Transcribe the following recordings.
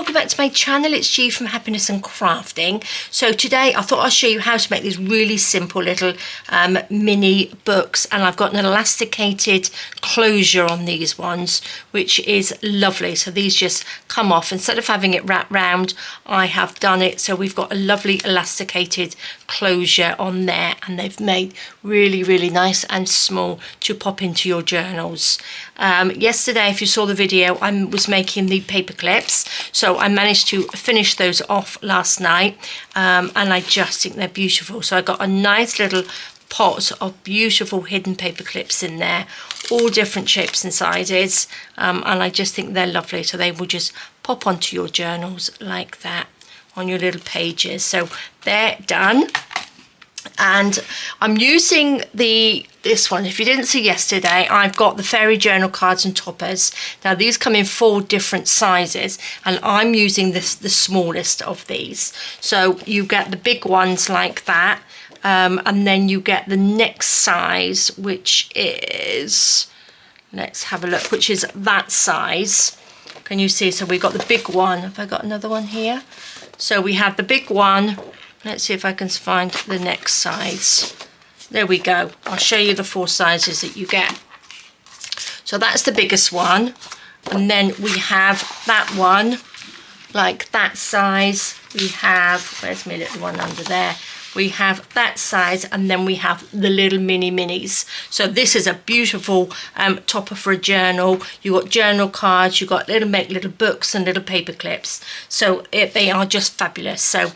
welcome back to my channel. It's G from Happiness and Crafting. So today I thought I'll show you how to make these really simple little mini books, and I've got an elasticated closure on these ones, which is lovely. So these just come off. Instead of having it wrapped round, I have done it so we've got a lovely elasticated closure on there, and they've made really nice and small to pop into your journals. Yesterday, if you saw the video, I was making the paper clips, so I managed to finish those off last night, and I just think they're beautiful. So I got a nice little pot of beautiful hidden paper clips in there, all different shapes and sizes, and I just think they're lovely. So they will just pop onto your journals like that on your little pages. So they're done. And I'm using this one. If you didn't see yesterday, I've got the fairy journal cards and toppers. Now these come in 4 different sizes, and I'm using the smallest of these. So you get the big ones like that, and then you get the next size, which is, let's have a look, which is that size. Can you see? So we've got the big one. Have I got another one here? So we have the big one. Let's see if I can find the next size. There we go. I'll show you the 4 sizes that you get. So that's the biggest one. And then we have that one, like that size. We have, where's my little one under there? We have that size, and then we have the little minis. So this is a beautiful topper for a journal. You got journal cards, you got make little books and little paper clips. So they are just fabulous. So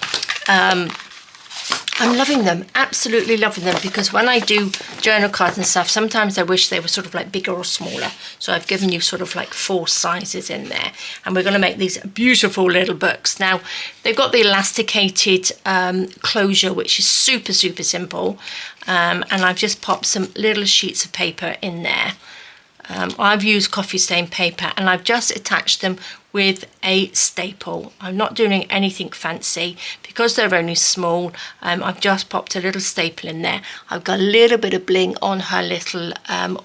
I'm loving them, absolutely loving them, because when I do journal cards and stuff, sometimes I wish they were sort of like bigger or smaller. So I've given you sort of like 4 sizes in there, and we're going to make these beautiful little books. Now they've got the elasticated closure, which is super simple, and I've just popped some little sheets of paper in there. I've used coffee stain paper, and I've just attached them with a staple. I'm not doing anything fancy because they're only small. I've just popped a little staple in there. I've got a little bit of bling on her little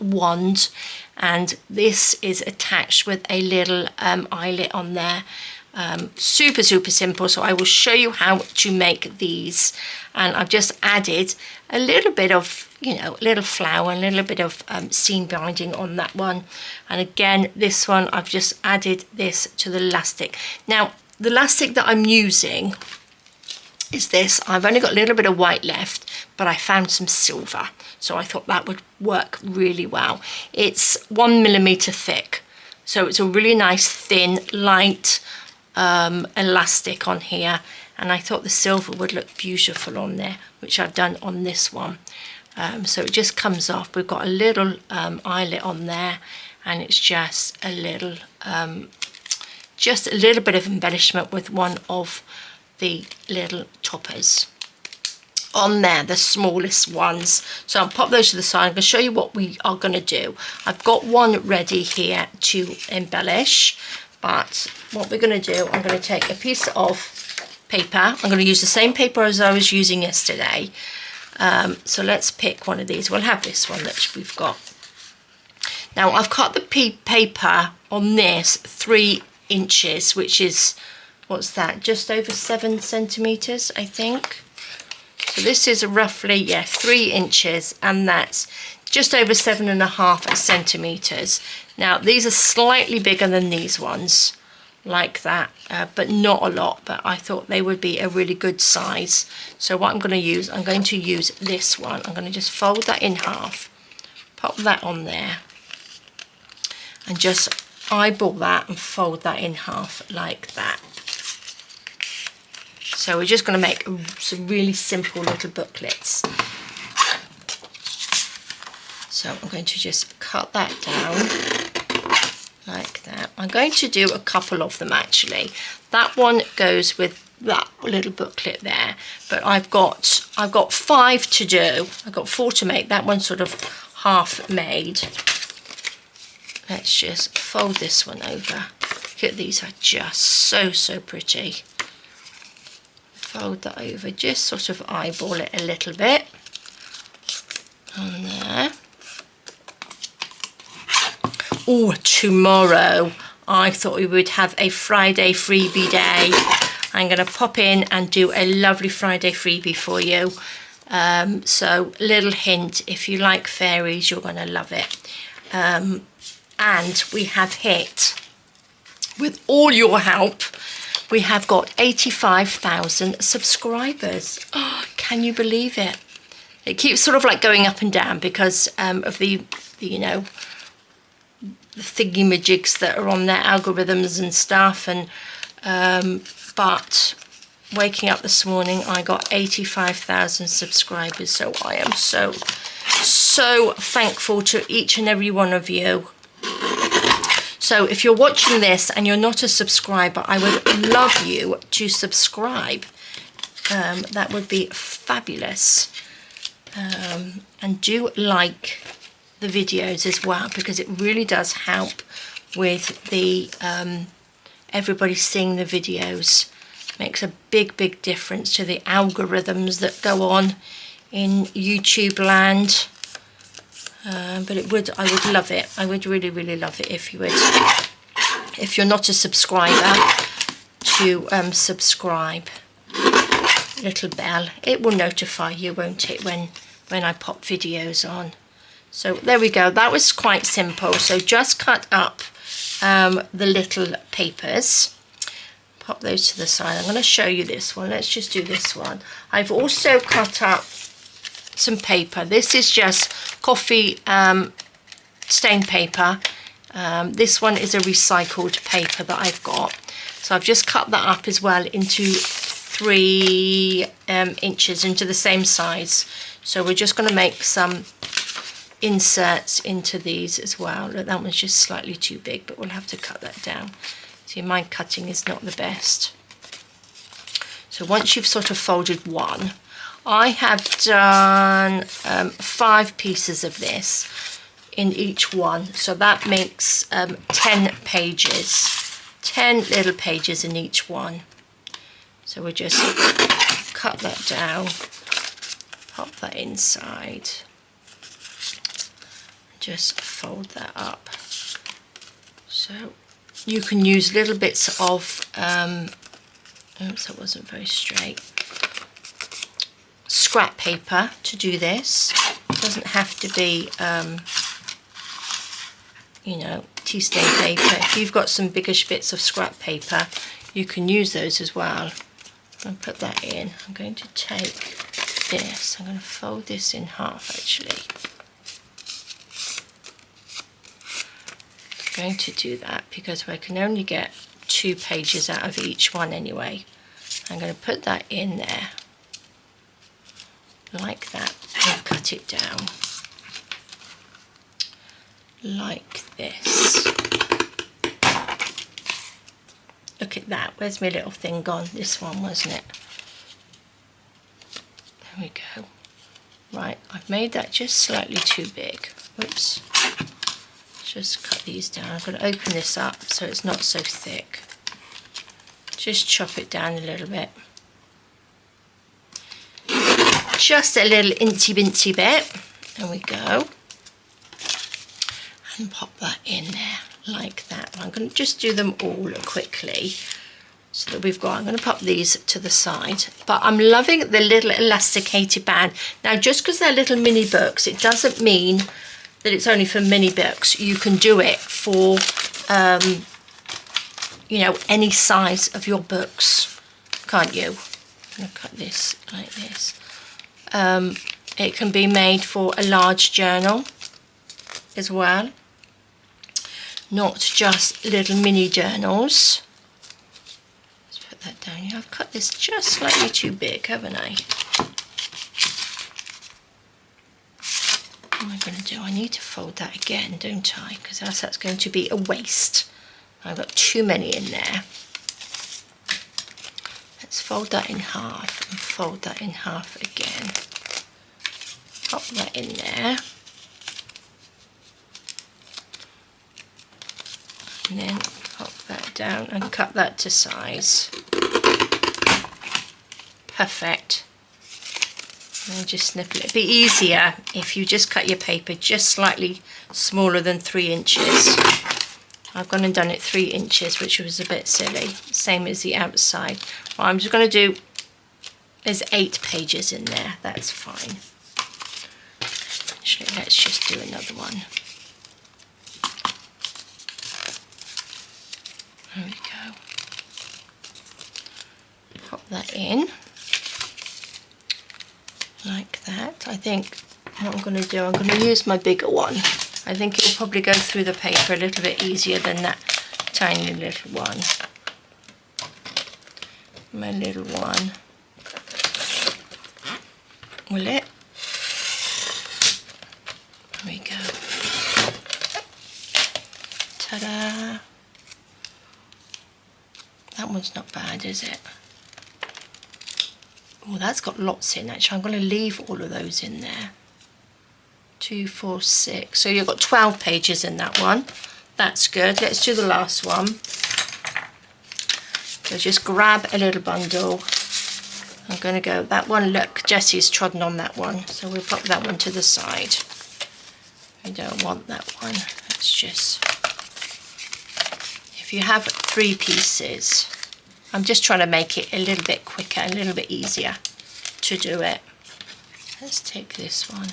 wand, and this is attached with a little eyelet on there. Super simple. So I will show you how to make these, and I've just added a little bit of, you know, a little flower, a little bit of seam binding on that one. And again, this one, I've just added this to the elastic. Now the elastic that I'm using is this. I've only got a little bit of white left, but I found some silver, so I thought that would work really well. It's 1mm thick, so it's a really nice thin light elastic on here, and I thought the silver would look beautiful on there, which I've done on this one. So it just comes off. We've got a little eyelet on there, and it's just a little bit of embellishment with one of the little toppers on there, the smallest ones. So I'll pop those to the side. I'm going to show you what we are going to do. I've got one ready here to embellish, but what we're going to do, I'm going to take a piece of paper. I'm going to use the same paper as I was using yesterday. So let's pick one of these. We'll have this one that we've got. Now I've cut the paper on this 3 inches, which is, what's that, just over 7 centimeters, I think. So this is roughly, yeah, 3 inches, and that's just over 7.5 centimeters. Now these are slightly bigger than these ones, like that, but not a lot, but I thought they would be a really good size. So what I'm going to use this one. I'm going to just fold that in half, pop that on there, and just eyeball that and fold that in half like that. So we're just going to make some really simple little booklets. So I'm going to just cut that down like that. I'm going to do a couple of them actually. That one goes with that little booklet there, but I've got 5 to do. I've got 4 to make. That one's sort of half made. Let's just fold this one over. Look at these, are just so pretty. Fold that over, just sort of eyeball it a little bit on there. Oh, tomorrow I thought we would have a Friday freebie day. I'm going to pop in and do a lovely Friday freebie for you. So little hint, if you like fairies, you're going to love it. And we have hit, with all your help, we have got 85,000 subscribers. Oh, can you believe it? It keeps sort of like going up and down because of the you know, the thingy-majigs that are on their algorithms and stuff. And but waking up this morning, I got 85,000 subscribers. So I am so thankful to each and every one of you. So if you're watching this and you're not a subscriber, I would love you to subscribe. That would be fabulous. And do like the videos as well, because it really does help with the everybody seeing the videos. Makes a big difference to the algorithms that go on in YouTube land. But I would love it. I would really love it if you would, if you're not a subscriber, to subscribe. Little bell, it will notify you, won't it, when I pop videos on. So there we go. That was quite simple. So just cut up the little papers. Pop those to the side. I'm going to show you this one. Let's just do this one. I've also cut up some paper. This is just coffee stain paper. This one is a recycled paper that I've got. So I've just cut that up as well into 3 inches, into the same size. So we're just going to make some inserts into these as well. Look, that one's just slightly too big, but we'll have to cut that down. See, my cutting is not the best. So once you've sort of folded one, I have done 5 pieces of this in each one. So that makes 10 pages, 10 little pages in each one. So we'll just cut that down, pop that inside, just fold that up. So you can use little bits of, oops, that wasn't very straight, scrap paper to do this. It doesn't have to be, you know, tea stain paper. If you've got some biggish bits of scrap paper, you can use those as well. I'm going to put that in. I'm going to take this, I'm going to fold this in half actually. I'm going to do that because I can only get 2 pages out of each one anyway. I'm going to put that in there like that and cut it down like this. Look at that, where's my little thing gone? This one, wasn't it? There we go. Right, I've made that just slightly too big. Whoops. Just cut these down. I'm going to open this up so it's not so thick. Just chop it down a little bit. Just a little incy-bincy bit. There we go. And pop that in there like that. I'm going to just do them all quickly so that we've got, I'm going to pop these to the side. But I'm loving the little elasticated band. Now, just because they're little mini books, it doesn't mean that it's only for mini books. You can do it for, you know, any size of your books, can't you? I'm going to cut this like this. It can be made for a large journal as well, not just little mini journals. Let's put that down. Yeah, I've cut this just slightly too big, haven't I? What am I going to do? I need to fold that again, don't I? Because else that's going to be a waste. I've got too many in there. Let's fold that in half and fold that in half again. Pop that in there. And then pop that down and cut that to size. Perfect. And just snip it. It'd be easier if you just cut your paper just slightly smaller than 3 inches. I've gone and done it 3 inches, which was a bit silly, same as the outside. What I'm just going to do, there's 8 pages in there, that's fine. Actually, let's just do another one. There we go. Pop that in like that. I think what I'm going to do, I'm going to use my bigger one. I think it will probably go through the paper a little bit easier than that tiny little one. My little one. Will it? There we go. Ta-da! That one's not bad, is it? Oh, that's got lots in actually. I'm going to leave all of those in there. 2, 4, 6. So you've got 12 pages in that one. That's good. Let's do the last one. So just grab a little bundle. I'm going to go, that one, look, Jessie's trodden on that one. So we'll pop that one to the side. We don't want that one. Let's just, if you have 3 pieces, I'm just trying to make it a little bit quicker, a little bit easier to do it. Let's take this one.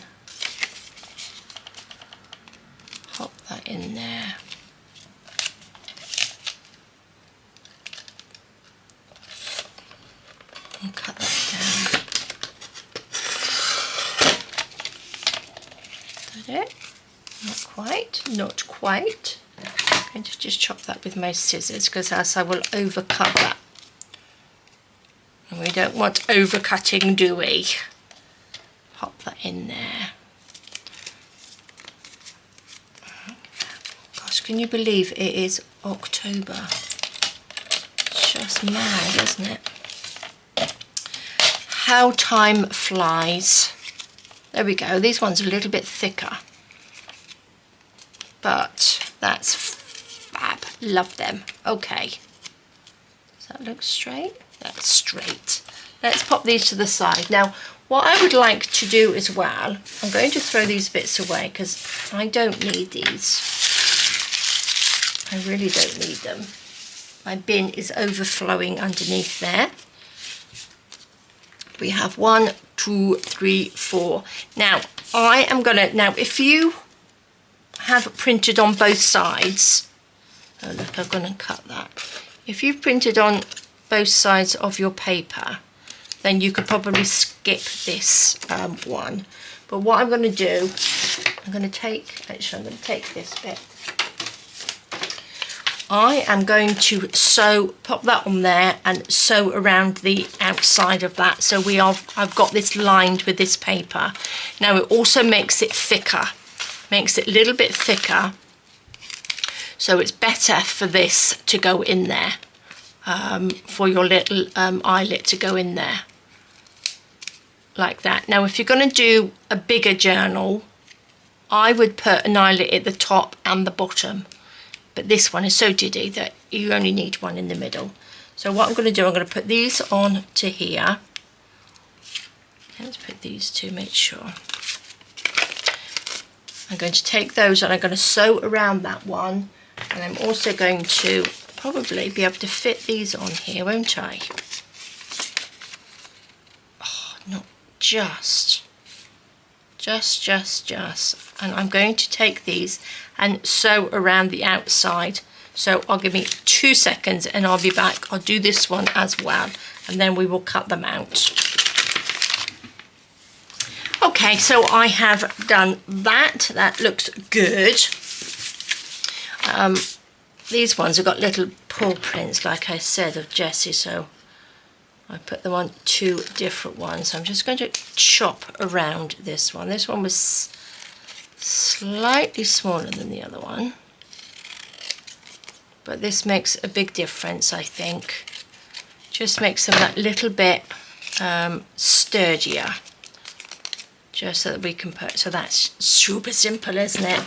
Pop that in there. And cut that down. Is that it? Not quite, not quite. I'm going to just chop that with my scissors because else I will overcut that. And we don't want overcutting, do we? Pop that in there. Gosh, can you believe it is October? It's just mad, isn't it? How time flies. There we go. These ones are a little bit thicker. But that's fab. Love them. Okay. Does that look straight? That's straight. Let's pop these to the side. Now, what I would like to do as well, I'm going to throw these bits away because I don't need these. I really don't need them. My bin is overflowing underneath there. We have 1, 2, 3, 4. Now, I am gonna, now if you have printed on both sides, oh look, I'm gonna cut that. If you've printed on both sides of your paper, then you could probably skip this one. But what I'm gonna do, I'm gonna take, actually I'm gonna take this bit. I am going to sew, pop that on there and sew around the outside of that. So I've got this lined with this paper. Now it also makes it thicker, makes it a little bit thicker. So it's better for this to go in there, for your little eyelet to go in there. Like that. Now if you're going to do a bigger journal, I would put an eyelet at the top and the bottom. But this one is so diddy that you only need one in the middle. So what I'm going to do, I'm going to put these on to here. Let's put these to make sure. I'm going to take those and I'm going to sew around that one. And I'm also going to probably be able to fit these on here, won't I? Oh, not just. And I'm going to take these and sew around the outside. So I'll give me 2 seconds and I'll be back. I'll do this one as well and then we will cut them out. Okay, so I have done that. That looks good. These ones have got little paw prints, like I said, of Jessie, so I put them on 2 different ones. I'm just going to chop around this one. This one was slightly smaller than the other one, but this makes a big difference, I think. Just makes them that little bit sturdier, just so that we can put, so that's super simple, isn't it?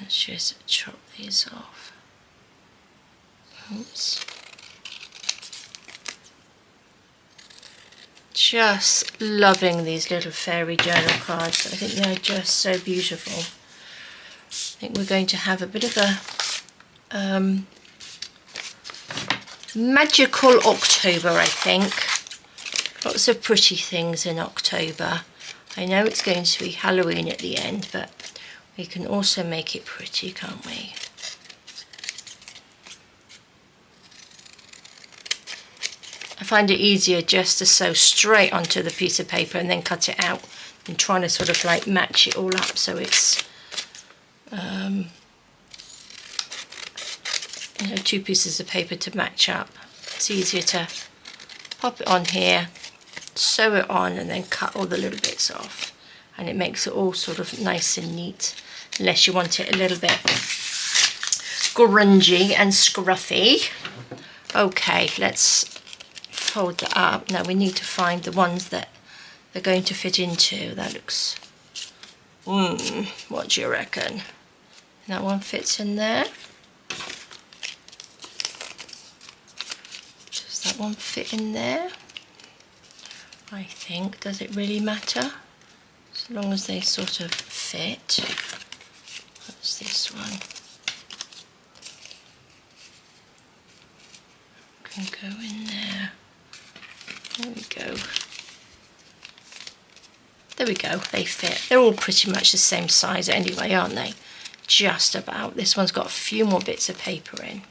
Let's just chop these off. Oops. Just loving these little fairy journal cards. I think they're just so beautiful. think we're going to have a bit of a magical October, I think. Lots of pretty things in October. I know it's going to be Halloween at the end, but we can also make it pretty, can't we? I find it easier just to sew straight onto the piece of paper and then cut it out than trying to sort of like match it all up so it's you know, two pieces of paper to match up. It's easier to pop it on here, sew it on, and then cut all the little bits off, and it makes it all sort of nice and neat, unless you want it a little bit grungy and scruffy. Okay, let's fold that up. Now we need to find the ones that they're going to fit into. That looks, what do you reckon? That one fits in there. Does that one fit in there? I think. Does it really matter? As long as they sort of fit. What's this one? Can go in there. There we go. There we go, they fit. They're all pretty much the same size anyway, aren't they? Just about. This one's got a few more bits of paper in.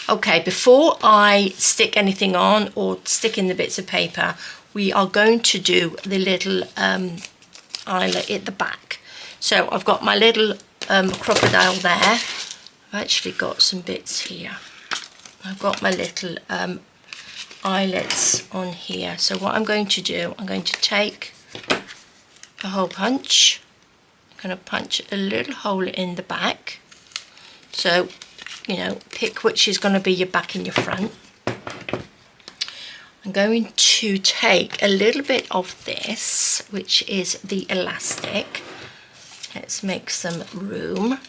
Okay, before I stick anything on or stick in the bits of paper, we are going to do the little eyelet at the back. So I've got my little crocodile there. I've actually got some bits here. I've got my little eyelets on here. So what I'm going to do, I'm going to take a hole punch. I'm going to punch a little hole in the back. So, you know, pick which is going to be your back and your front. I'm going to take a little bit of this, which is the elastic. Let's make some room.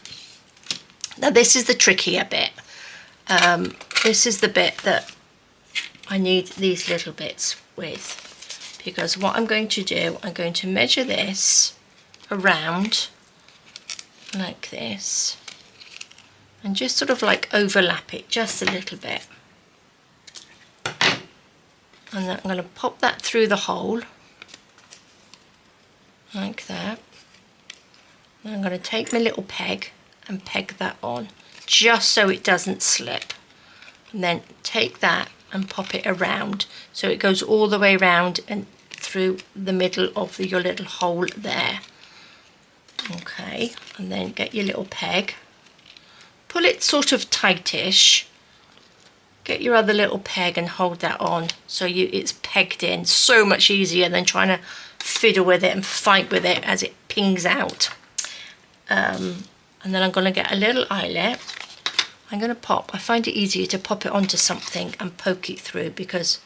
Now this is the trickier bit. This is the bit that I need these little bits with, because what I'm going to do, I'm going to measure this around like this and just sort of like overlap it just a little bit, and then I'm going to pop that through the hole like that. And I'm going to take my little peg and peg that on just so it doesn't slip, and then take that and pop it around so it goes all the way around and through the middle of your little hole there. Okay, and then get your little peg, pull it sort of tightish, get your other little peg and hold that on so it's pegged in. So much easier than trying to fiddle with it and fight with it as it pings out. And then I'm going to get a little eyelet. I'm going to pop, I find it easier to pop it onto something and poke it through, because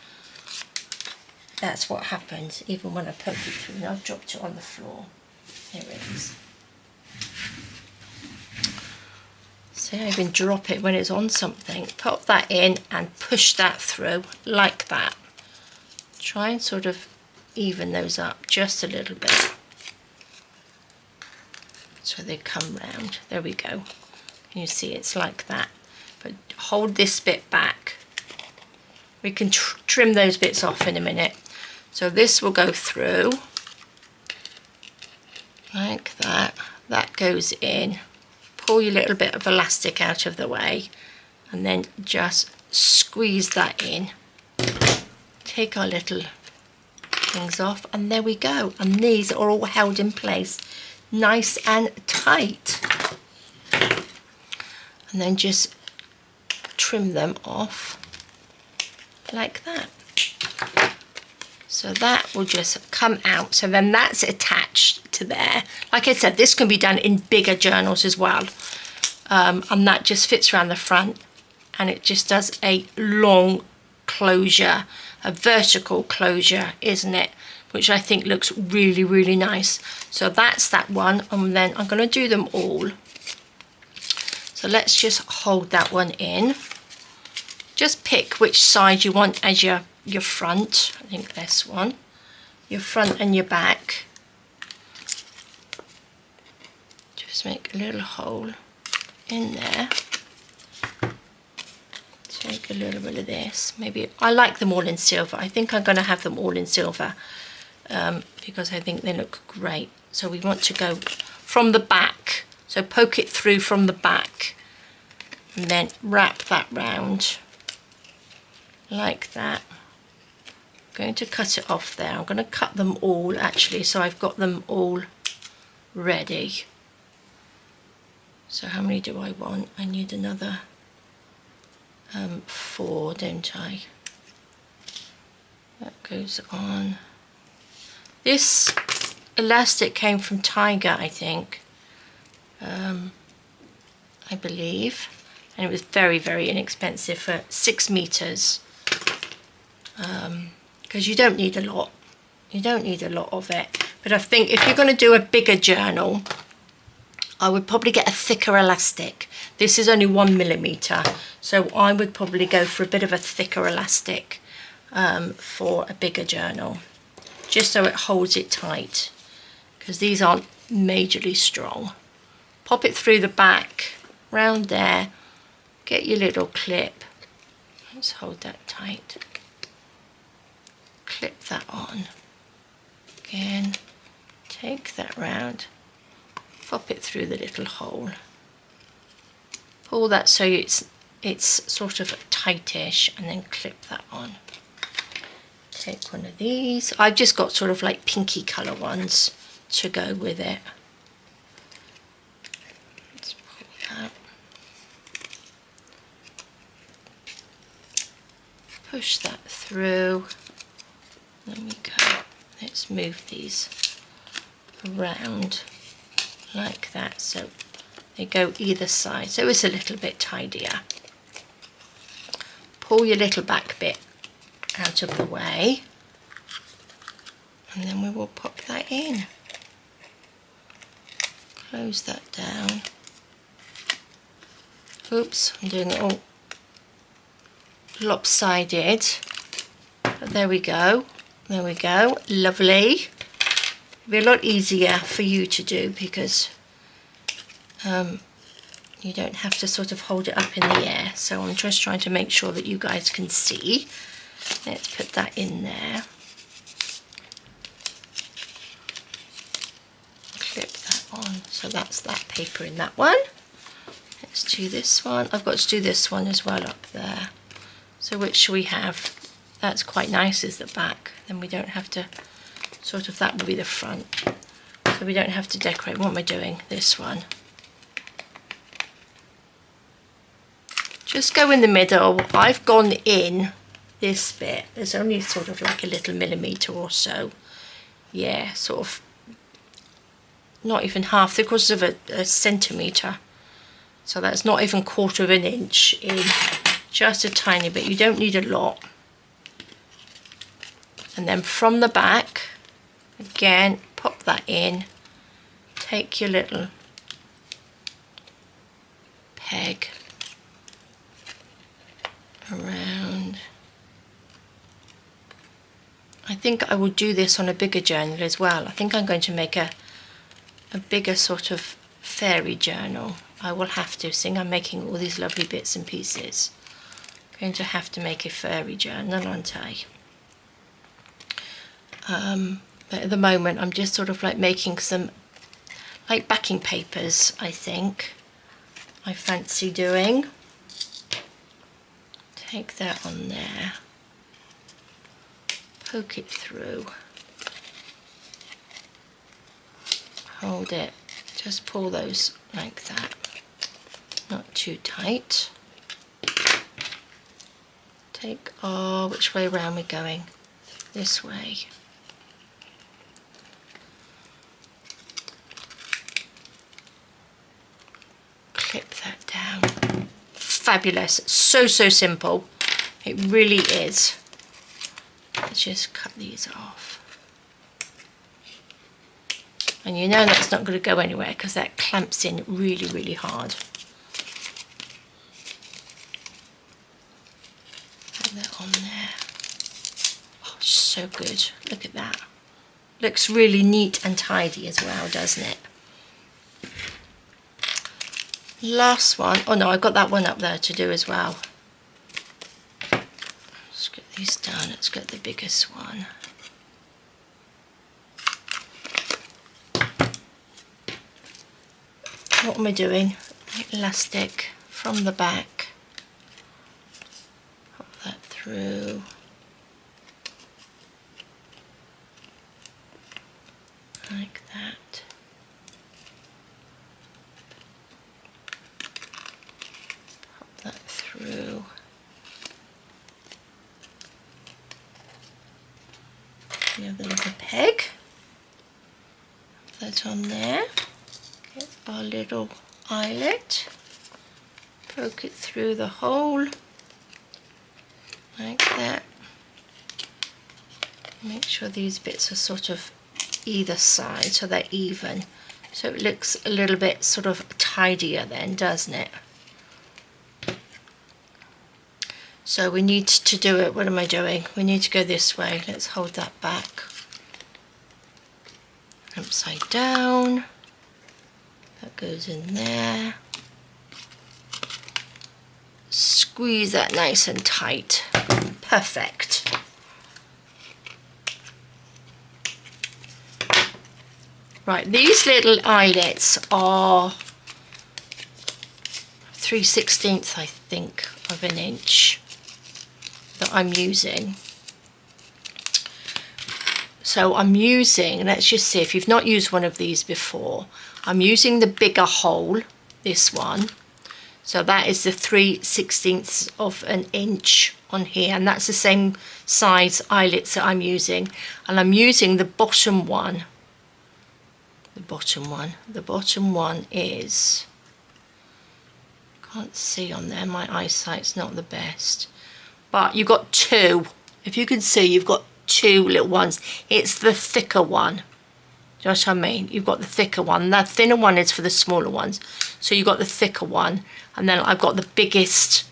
that's what happens even when I poke it through. And I've dropped it on the floor. Here it is. See, I even drop it when it's on something. Pop that in and push that through like that. Try and sort of even those up just a little bit so they come round. There we go. You see, it's like that. But hold this bit back. We can trim those bits off in a minute. So this will go through like that. That goes in. Pull your little bit of elastic out of the way and then just squeeze that in. Take our little things off, and there we go. And these are all held in place nice and tight. And then just trim them off like that. So that will just come out. So then that's attached to there. Like I said, this can be done in bigger journals as well. And that just fits around the front, and it just does a long closure, a vertical closure, isn't it? Which I think looks really, really nice. So that's that one. And then I'm going to do them all. So let's just hold that one in. Just pick which side you want as your front. I think this one. Your front and your back. Just just make a little hole in there. Take a little bit of this. Maybe I like them all in silver. I think I'm going to have them all in silver because I think they look great. So we want to go from the back. So poke it through from the back and then wrap that round like that. I'm going to cut it off there. I'm going to cut them all actually, so I've got them all ready. So how many do I want? I need another 4, don't I? That goes on. This elastic came from Tiger, I think, I believe, and it was very, very inexpensive for 6 meters. Because you don't need a lot. You don't need a lot of it. But I think if you're going to do a bigger journal, I would probably get a thicker elastic. This is only 1 millimeter, so I would probably go for a bit of a thicker elastic for a bigger journal, just so it holds it tight, because these aren't majorly strong. Pop it through the back, round there, get your little clip. Let's hold that tight. Clip that on. Again, take that round. Pop it through the little hole. Pull that so it's sort of tightish, and then clip that on. Take one of these. I've just got sort of like pinky colour ones to go with it. Let's pull that. Push that through. There we go. Let's move these around like that, so they go either side, so it's a little bit tidier. Pull your little back bit out of the way, and then we will pop that in. Close that down. Oops, I'm doing it all lopsided, but there we go. There we go, lovely. Be a lot easier for you to do because you don't have to sort of hold it up in the air. So I'm just trying to make sure that you guys can see. Let's put that in there. Clip that on. So that's that paper in that one. Let's do this one. I've got to do this one as well up there. So which shall we have? That's quite nice, is the back. Then we don't have to sort of, that will be the front. So we don't have to decorate. What am I doing? This one. Just go in the middle. I've gone in this bit. There's only sort of like a little millimetre or so. Yeah, sort of not even half, 3/4 of a centimetre. So that's not even 1/4 of an inch in, just a tiny bit. You don't need a lot. And then from the back, again, pop that in. Take your little peg around. I think I will do this on a bigger journal as well. I think I'm going to make a bigger sort of fairy journal. I will have to, seeing I'm making all these lovely bits and pieces. I'm going to have to make a fairy journal, aren't I? But at the moment I'm just sort of like making some like backing papers, I think I fancy doing. Take that on there, poke it through, hold it, just pull those like that, not too tight. Take, oh, which way around we're going? This way. Clip that down. Fabulous. So simple. It really is. Let's just cut these off. And you know that's not going to go anywhere because that clamps in really hard. Put that on there. Oh, so good. Look at that. Looks really neat and tidy as well, doesn't it? Last one. Oh no, I've got that one up there to do as well. Let's get these done. Let's get the biggest one. What am I doing? Elastic from the back. Pop that through. Like that. Pop that through. The other little peg. Put that on there. Get our little eyelet. Poke it through the hole. Like that. Make sure these bits are sort of either side so they're even, so it looks a little bit sort of tidier then, doesn't it? So we need to do it, what am I doing? We need to go this way. Let's hold that back. Upside down. That goes in there. Squeeze that nice and tight. Perfect. Right, these little eyelets are 3/16 I think of an inch that I'm using. So I'm using, let's just see if you've not used one of these before, I'm using the bigger hole, this one. So that is the 3/16 of an inch on here, and that's the same size eyelets that I'm using. And I'm using the bottom one. The bottom one is, can't see on there, my eyesight's not the best, but you've got two. If you can see, you've got two little ones. It's the thicker one. Do you know what I mean? You've got the thicker one. The thinner one is for the smaller ones. So you've got the thicker one, and then I've got the biggest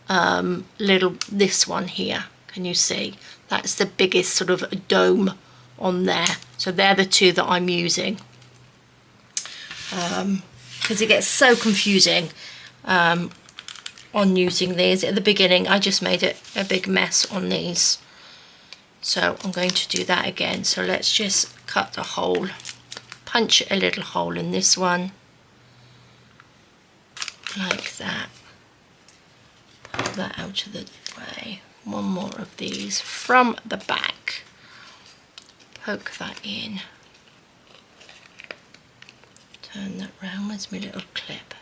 this one here. Can you see? That's the biggest sort of dome on there. So they're the two that I'm using. Because it gets so confusing on using these. At the beginning I just made it a big mess on these, so I'm going to do that again. So let's just cut a hole, punch a little hole in this one like that, pull that out of the way. One more of these from the back, poke that in. Turn that round. Where's my little clip?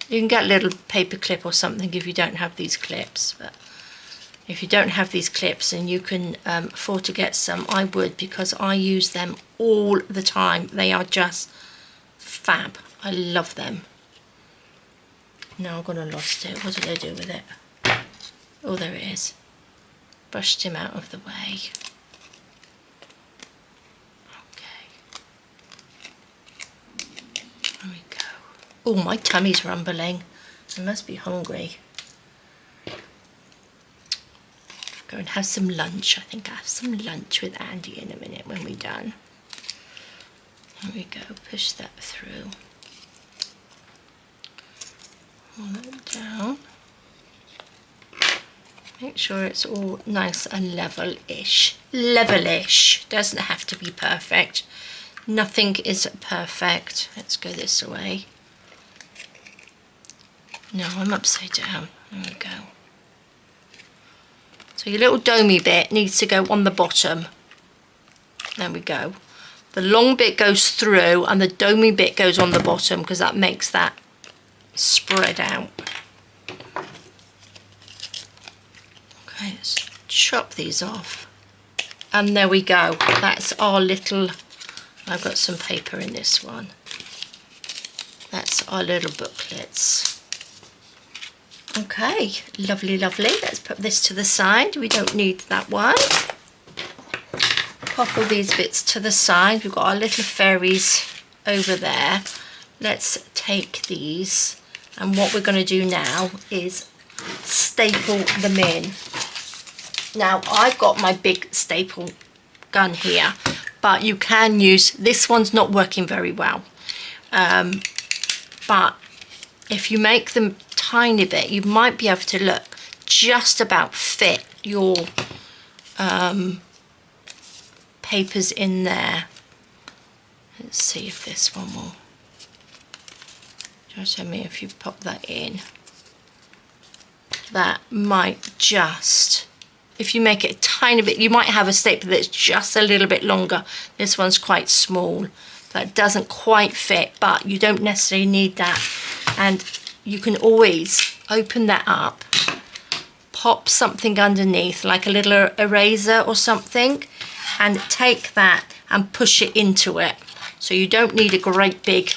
You can get a little paper clip or something if you don't have these clips, but if you don't have these clips and you can afford to get some, I would, because I use them all the time. They are just fab. I love them. Now I'm gonna lost it. What did I do with it? Oh, there it is. Brushed him out of the way. There we go. Oh, my tummy's rumbling. I must be hungry. Go and have some lunch. I think I'll have some lunch with Andy in a minute when we're done. There we go. Push that through. Pull that down. Make sure it's all nice and level-ish. Level-ish. Doesn't have to be perfect. Nothing is perfect. Let's go this way. No, I'm upside down. There we go. So your little domey bit needs to go on the bottom. There we go. The long bit goes through and the domey bit goes on the bottom, because that makes that spread out. Okay, let's chop these off. And there we go. That's our little... I've got some paper in this one. That's our little booklets. Okay, lovely, lovely. Let's put this to the side. We don't need that one. Pop all these bits to the side. We've got our little fairies over there. Let's take these, and what we're going to do now is staple them in. Now, I've got my big staple gun here, but you can use, this one's not working very well. But if you make them tiny bit, you might be able to look just about fit your papers in there. Let's see if this one will. Just show me if you pop that in. That might just, if you make it a tiny bit, you might have a stapler that's just a little bit longer. This one's quite small. That doesn't quite fit, but you don't necessarily need that. And you can always open that up, pop something underneath, like a little eraser or something, and take that and push it into it. So you don't need a great big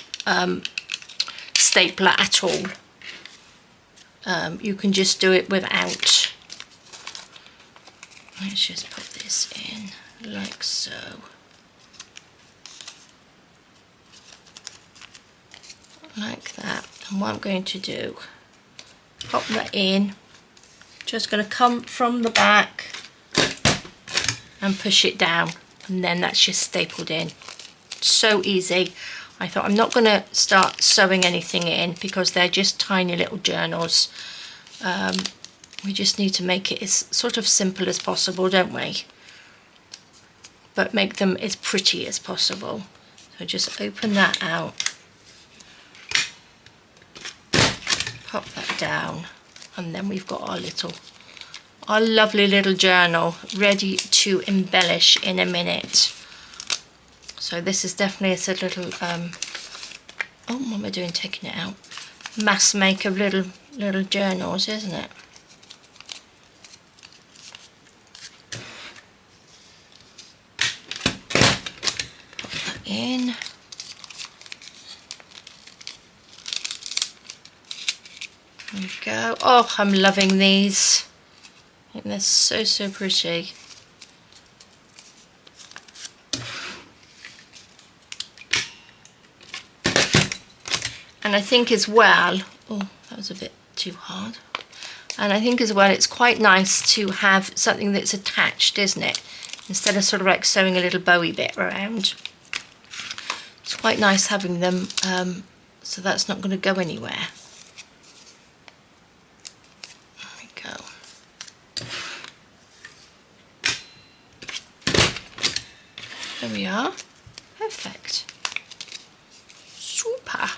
stapler at all. You can just do it without. Let's just put this in like so. Like that. And what I'm going to do, pop that in, just going to come from the back and push it down, and then that's just stapled in. So easy. I thought I'm not going to start sewing anything in because they're just tiny little journals. We just need to make it as sort of simple as possible, don't we? But make them as pretty as possible. So just open that out, pop that down, and then we've got our lovely little journal ready to embellish in a minute. So this is definitely a little, oh, what am I doing taking it out? Mass make of little journals, isn't it? Put that in. There we go. Oh, I'm loving these. I think they're so, so pretty. And I think as well, oh, that was a bit too hard. And I think as well, it's quite nice to have something that's attached, isn't it? Instead of sort of like sewing a little bowy bit around. It's quite nice having them, so that's not going to go anywhere. There we go. There we are. Perfect. Super.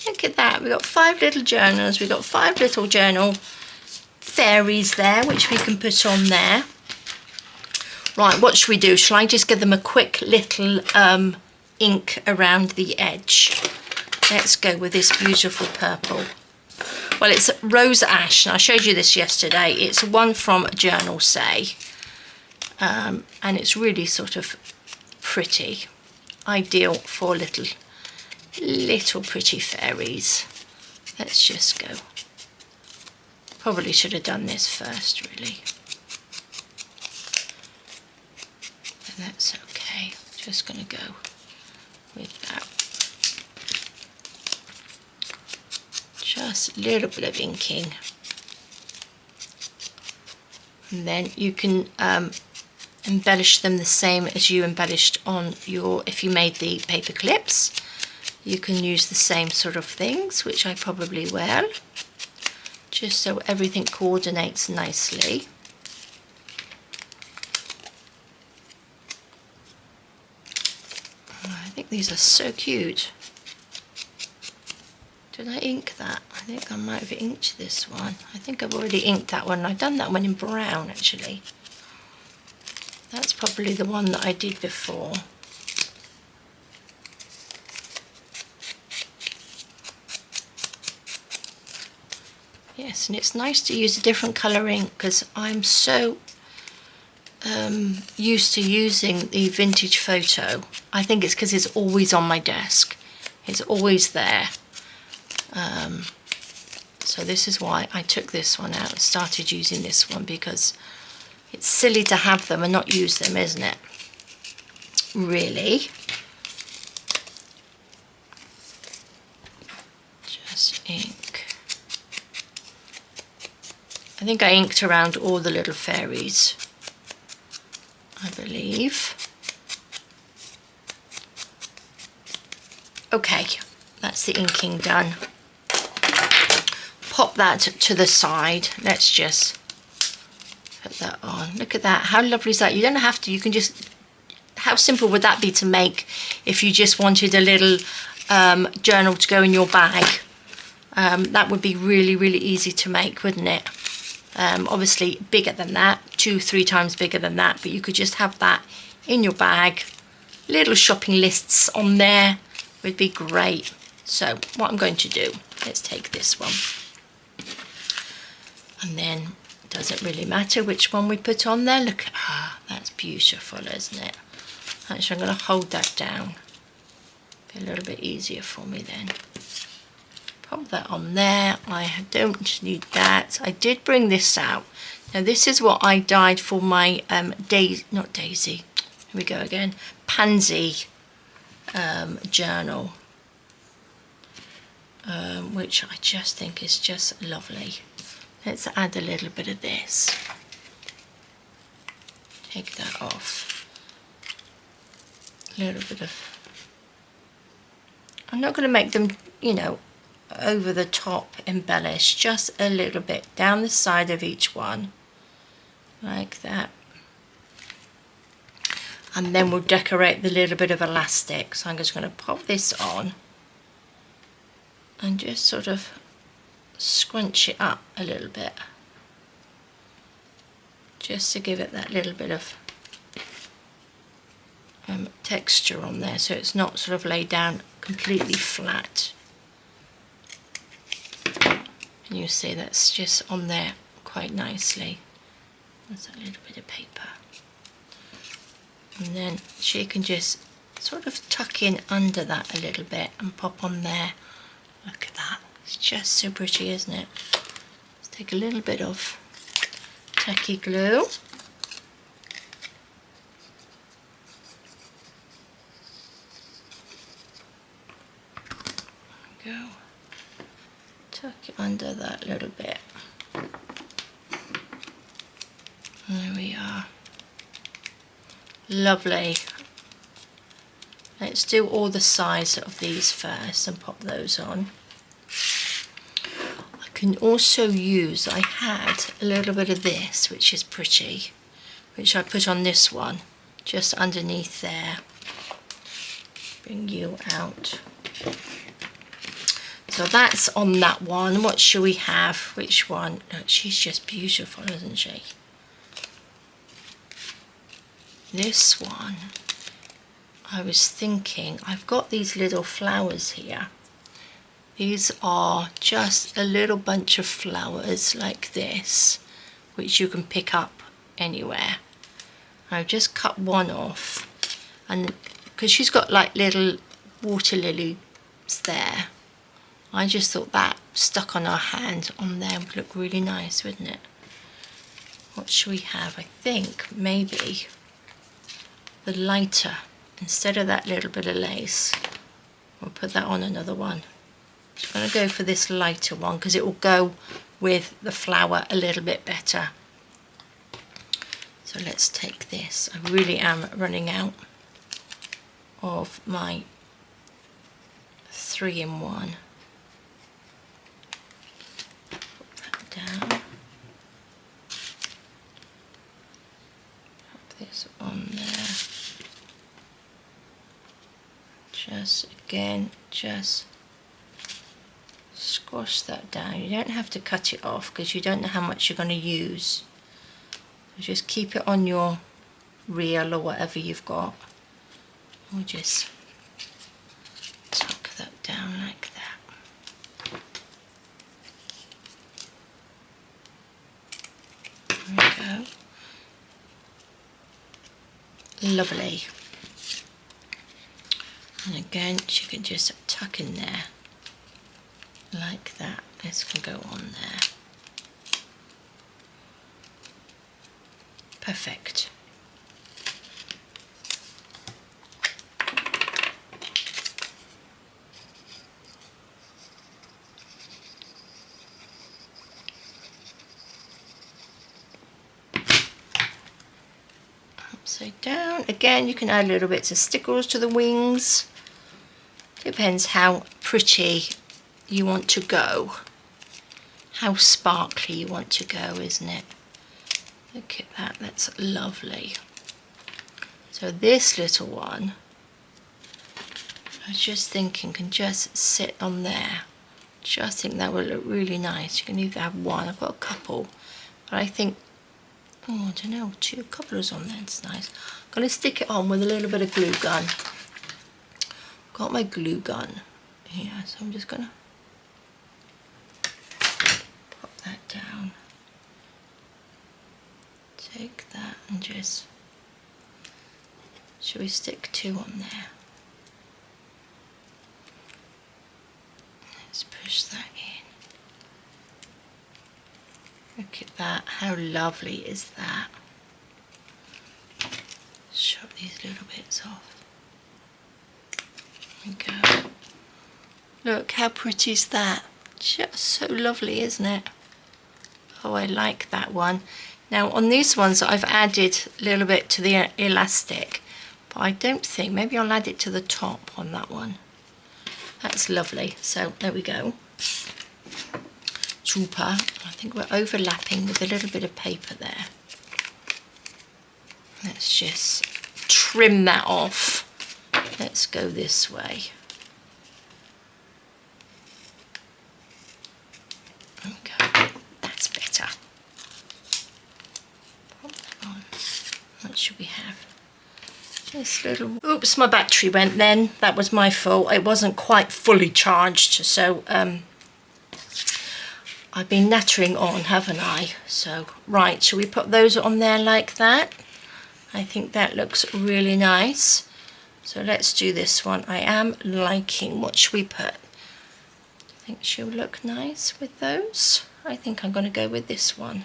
Look at that, we've got 5 little journals, we've got 5 little journal fairies there, which we can put on there. Right, what should we do? Shall I just give them a quick little ink around the edge? Let's go with this beautiful purple. Well, it's Rose Ash, and I showed you this yesterday. It's one from Journal Say, and it's really sort of pretty, ideal for little pretty fairies. Let's just go. Probably should have done this first, really. But that's okay. Just going to go with that. Just a little bit of inking. And then you can embellish them the same as you embellished on your, if you made the paper clips. You can use the same sort of things, which I probably will, just so everything coordinates nicely. I think these are so cute. Did I ink that? I think I might have inked this one. I think I've already inked that one. I've done that one in brown, actually. That's probably the one that I did before. Yes, and it's nice to use a different colour ink because I'm so used to using the vintage photo. I think it's because it's always on my desk. It's always there. So this is why I took this one out and started using this one, because it's silly to have them and not use them, isn't it? Really. Just ink. I think I inked around all the little fairies, I believe. Okay, that's the inking done. Pop that to the side. Let's just put that on. Look at that. How lovely is that? You don't have to. You can just... How simple would that be to make if you just wanted a little journal to go in your bag? That would be really, really easy to make, wouldn't it? Obviously bigger than that, 2-3 times bigger than that, but you could just have that in your bag. Little shopping lists on there would be great. So what I'm going to do, let's take this one. And then it doesn't really matter which one we put on there. Look, that's beautiful, isn't it? Actually, I'm going to hold that down. Be a little bit easier for me then. Pop that on there. I don't need that. I did bring this out. Now this is what I dyed for my not daisy. Here we go again. Pansy journal, which I just think is just lovely. Let's add a little bit of this. Take that off. A little bit of... I'm not going to make them, you know, over the top embellish, just a little bit down the side of each one, like that. And then we'll decorate the little bit of elastic. So I'm just going to pop this on and just sort of scrunch it up a little bit, just to give it that little bit of texture on there, so it's not sort of laid down completely flat. And you see that's just on there quite nicely. There's a little bit of paper. And then she can just sort of tuck in under that a little bit and pop on there. Look at that. It's just so pretty, isn't it? Let's take a little bit of tacky glue. There we go. Tuck it under that little bit. There we are. Lovely. Let's do all the sides of these first and pop those on. I can also use, I had a little bit of this, which is pretty, which I put on this one, just underneath there. Bring you out. So that's on that one. What should we have? Which one? Look, she's just beautiful, isn't she? This one, I was thinking, I've got these little flowers here. These are just a little bunch of flowers like this, which you can pick up anywhere. I've just cut one off, and because she's got like little water lilies there, I just thought that stuck on our hand on there would look really nice, wouldn't it? What should we have? I think maybe the lighter, instead of that little bit of lace, we'll put that on another one. I'm going to go for this lighter one because it will go with the flower a little bit better. So let's take this. I really am running out of my 3-in-1. Put that down. Put this on there. Just again, just squash that down. You don't have to cut it off because you don't know how much you're going to use. So just keep it on your reel or whatever you've got. We'll just tuck that down like that. There we go. Lovely. And again, she can just tuck in there like that. This can go on there. Perfect. Upside down. Again, you can add little bits of stickles to the wings. Depends how pretty you want to go, how sparkly you want to go, isn't it? Look at that, that's lovely. So this little one, I was just thinking, can just sit on there. Just think that would look really nice. You can either have one, I've got a couple, but I think, oh, I don't know, a couple is on there, it's nice. I'm going to stick it on with a little bit of glue gun. Got my glue gun here, so I'm just going to pop that down. Take that and just, shall we stick 2 on there? Let's push that in. Look at that, how lovely is that? Shove these little bits off. There we go. Look, how pretty is that? Just so lovely, isn't it? Oh, I like that one. Now on these ones I've added a little bit to the elastic, but I don't think, maybe I'll add it to the top on that one. That's lovely. So there we go. Super. I think we're overlapping with a little bit of paper there. Let's just trim that off. Let's go this way. There we go. That's better. Pop that on. What should we have? This little... Oops, my battery went then. That was my fault. It wasn't quite fully charged, so I've been nattering on, haven't I? So, right, shall we put those on there like that? I think that looks really nice. So let's do this one. I am liking, what should we put? I think she'll look nice with those. I think I'm going to go with this one.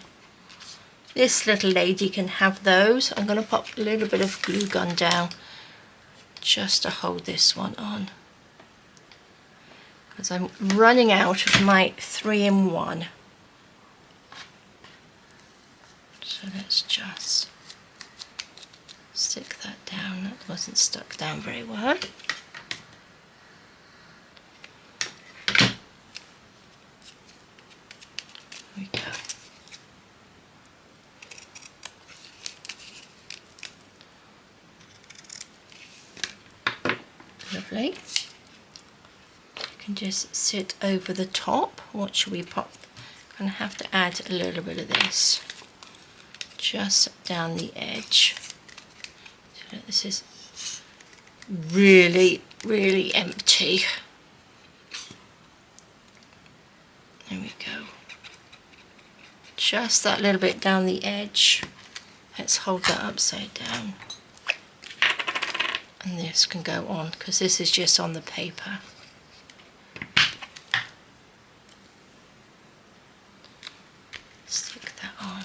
This little lady can have those. I'm going to pop a little bit of glue gun down just to hold this one on, because I'm running out of my 3-in-1. So let's just stick that down. That wasn't stuck down very well. There we go. Lovely. You can just sit over the top. What should we pop? Gonna have to add a little bit of this just down the edge. So this is really, really empty. There we go. Just that little bit down the edge. Let's hold that upside down. And this can go on, because this is just on the paper. Stick that on.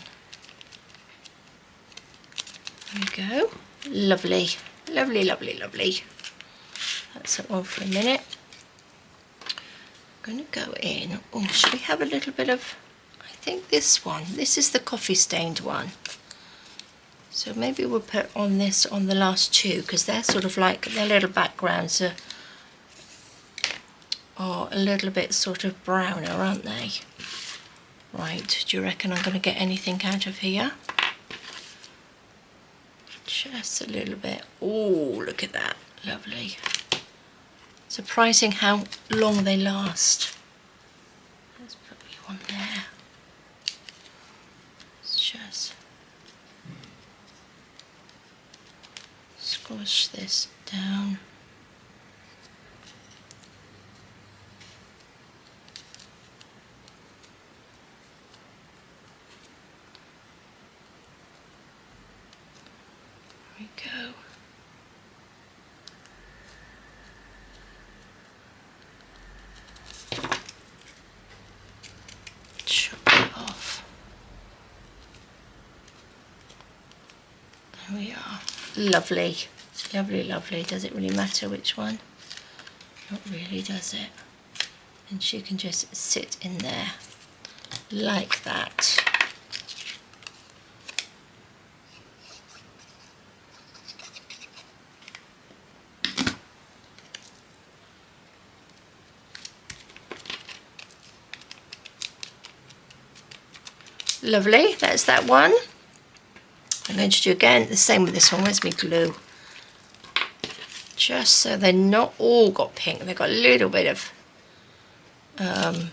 There we go. Lovely. Lovely, lovely, lovely. That's it on for a minute. I'm going to go in. Oh, should we have a little bit of... I think this one. This is the coffee stained one. So maybe we'll put on this on the last 2, because they're sort of like, their little backgrounds are a little bit sort of browner, aren't they? Right, do you reckon I'm going to get anything out of here? Just a little bit. Oh, look at that. Lovely. Surprising how long they last. Let's put you on there. Let's just squash this down. There we go. Chop it off. There we are. Lovely. Lovely, lovely. Does it really matter which one? Not really, does it? And she can just sit in there like that. Lovely, that's that one. I'm going to do again the same with this one. Where's my glue? Just so they're not all got pink, they've got a little bit of the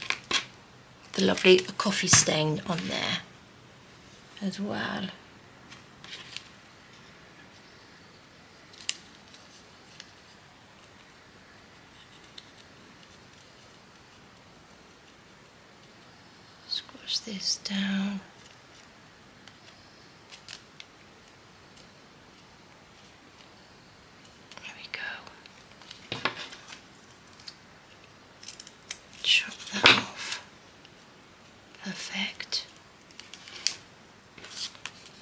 lovely coffee stain on there as well. Squash this down. There we go. Chop that off. Perfect.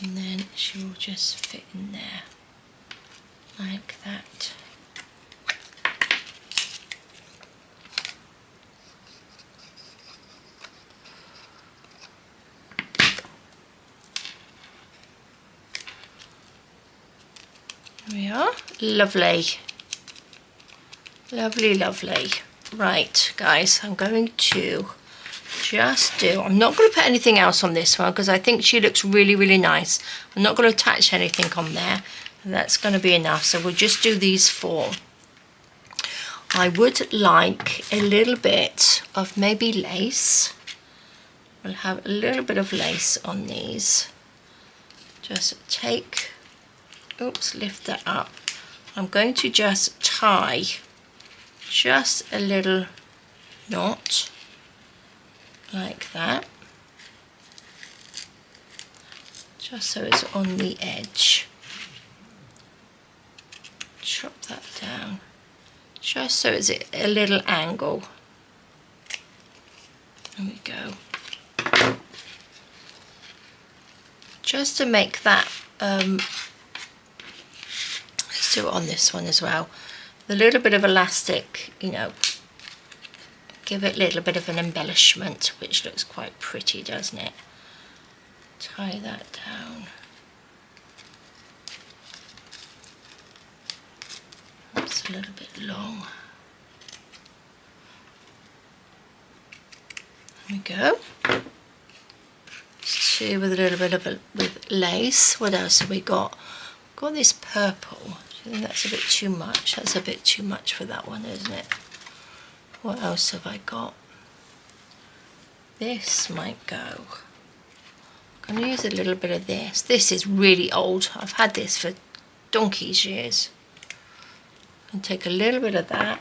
And then she will just fit in there like that. There we are. Lovely. Lovely, lovely. Right, guys, I'm going to just do, I'm not going to put anything else on this one because I think she looks really, really nice. I'm not going to attach anything on there. That's going to be enough. So we'll just do these four. I would like a little bit of maybe lace. We'll have a little bit of lace on these. Just take, oops, lift that up. I'm going to just tie just a little knot like that, just so it's on the edge. Chop that down just so it's a little angle. There we go. Just to make that let's do it on this one as well. The little bit of elastic, you know, give it a little bit of an embellishment, which looks quite pretty, doesn't it? Tie that down. It's a little bit long. There we go. Two with a little bit of with lace. What else have we got? Got this purple. I think that's a bit too much. That's a bit too much for that one, isn't it? What else have I got? This might go. I'm going to use a little bit of this. This is really old. I've had this for donkey's years. And take a little bit of that.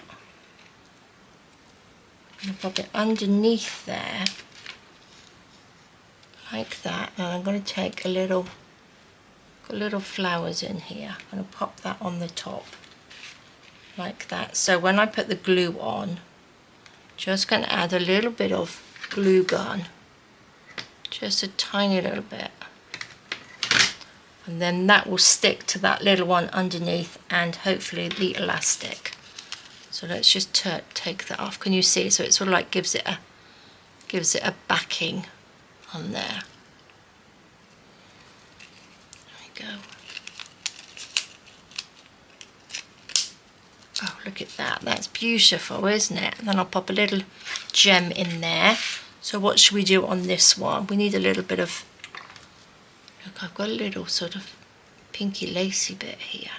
And pop it underneath there. Like that. And I'm going to take a little, got little flowers in here. I'm going to pop that on the top. Like that. So when I put the glue on, just going to add a little bit of glue gun, just a tiny little bit, and then that will stick to that little one underneath and hopefully the elastic. So let's just take that off. Can you see? So it sort of like gives it a backing on there. There we go. Oh, look at that. That's beautiful, isn't it? And then I'll pop a little gem in there. So what should we do on this one? We need a little bit of, look, I've got a little sort of pinky lacy bit here.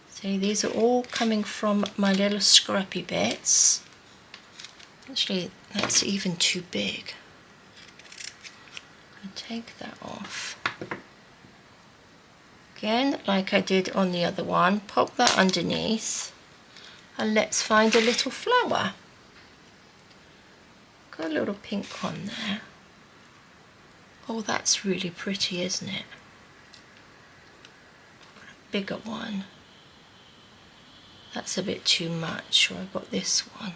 See, these are all coming from my little scrappy bits. Actually, that's even too big. I'll take that off. Again, like I did on the other one, pop that underneath and let's find a little flower. Got a little pink one there. Oh, that's really pretty, isn't it? Got a bigger one. That's a bit too much, or I've got this one.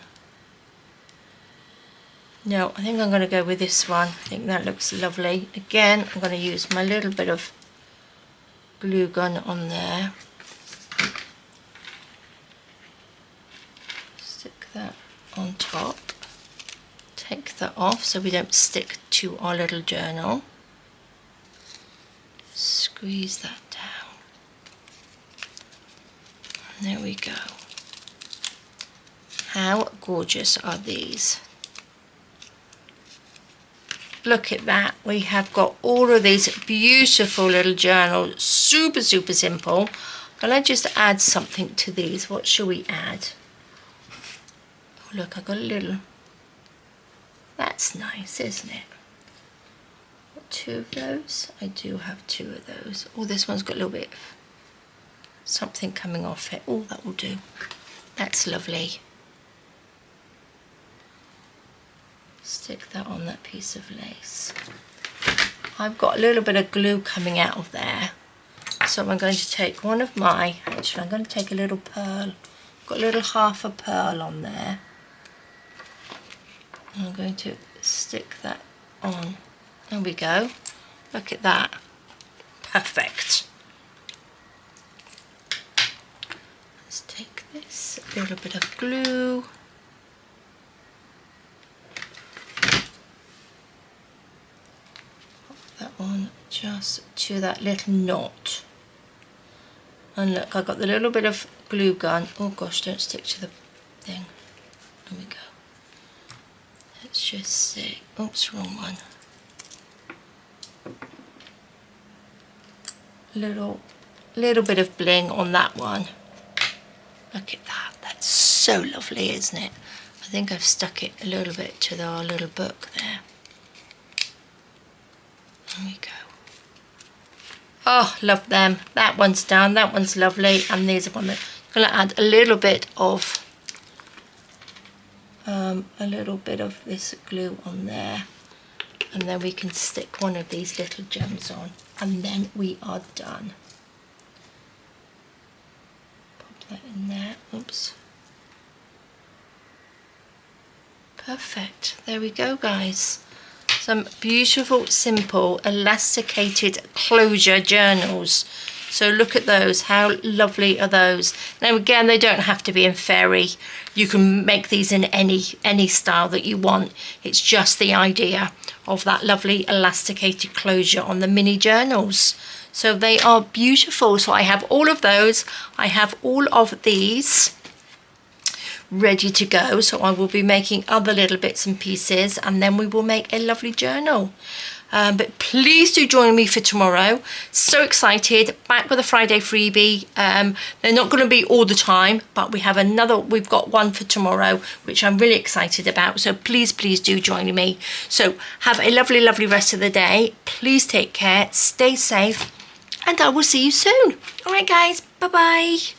No, I think I'm going to go with this one. I think that looks lovely. Again, I'm going to use my little bit of glue gun on there. Stick that on top. Take that off so we don't stick to our little journal. Squeeze that down. And there we go. How gorgeous are these? look at that. We have got all of these beautiful little journals, super simple. I'm going to just add something to these. What shall we add? Oh look, I got a little, that's nice, isn't it? Got 2 of those. I do have 2 of those. Oh, this one's got a little bit of something coming off it. Oh, that will do. That's lovely. Stick that on that piece of lace. I've got a little bit of glue coming out of there, so I'm going to take one of my, actually I'm going to take a little pearl, got a little half a pearl on there, and I'm going to stick that on. There we go, look at that, perfect. Let's take this, a little bit of glue, that one just to that little knot, and look, I've got the little bit of glue gun. Oh gosh, don't stick to the thing. There we go. Let's just see. Oops, wrong one. Little bit of bling on that one. Look at that. That's so lovely, isn't it? I think I've stuck it a little bit to our little book there. There we go. Oh, love them. That one's done. That one's lovely. And these are one that I'm going to add a little bit of this glue on there, and then we can stick one of these little gems on, and then we are done. Pop that in there. Oops. Perfect. There we go, guys. Some beautiful, simple, elasticated closure journals. So look at those. How lovely are those? Now again, they don't have to be in fairy. You can make these in any style that you want. It's just the idea of that lovely elasticated closure on the mini journals. So they are beautiful. So I have all of those. I have all of these ready to go, so I will be making other little bits and pieces, and then we will make a lovely journal. But please do join me for tomorrow. So excited, back with a Friday freebie. They're not going to be all the time, but we've got one for tomorrow, which I'm really excited about. So please do join me. So have a lovely rest of the day. Please take care, stay safe, and I will see you soon. All right, guys, bye bye.